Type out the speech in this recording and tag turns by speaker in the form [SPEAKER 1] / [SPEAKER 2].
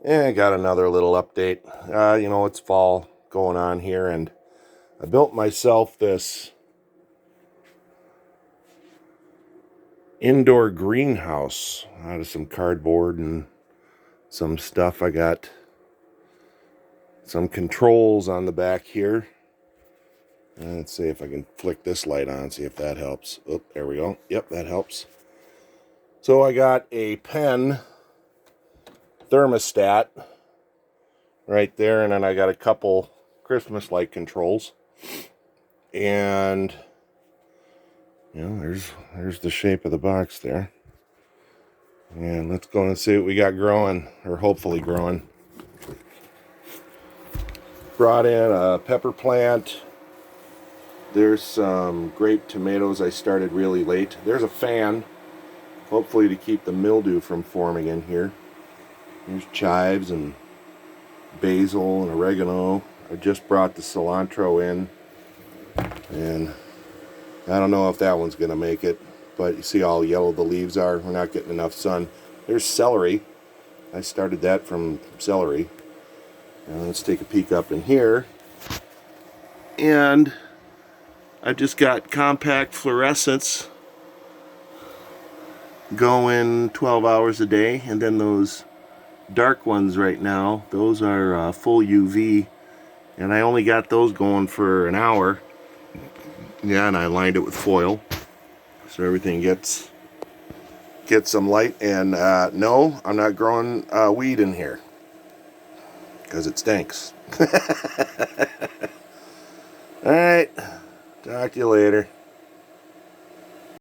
[SPEAKER 1] Yeah, I got another little update. It's fall going on here, and I built myself this indoor greenhouse out of some cardboard and some stuff. I got some controls on the back here. Let's see if I can flick this light on, see if that helps. Oh, there we go. Yep, that helps. So I got a pen thermostat right there, and then I got a couple Christmas light controls. And there's the shape of the box there. And let's go and see what we got growing, or hopefully growing. Brought in a pepper plant. There's some grape tomatoes I started really late. There's a fan, hopefully to keep the mildew from forming in here. There's chives and basil and oregano. I just brought the cilantro in, and I don't know if that one's going to make it, but you see how yellow the leaves are. We're not getting enough sun. There's celery. I started that from celery. Now let's take a peek up in here. And I've just got compact fluorescents going 12 hours a day, and then those dark ones right now, those are full UV, and I only got those going for an hour. Yeah, and I lined it with foil so everything gets some light. And no, I'm not growing weed in here because it stinks. Alright, talk to you later.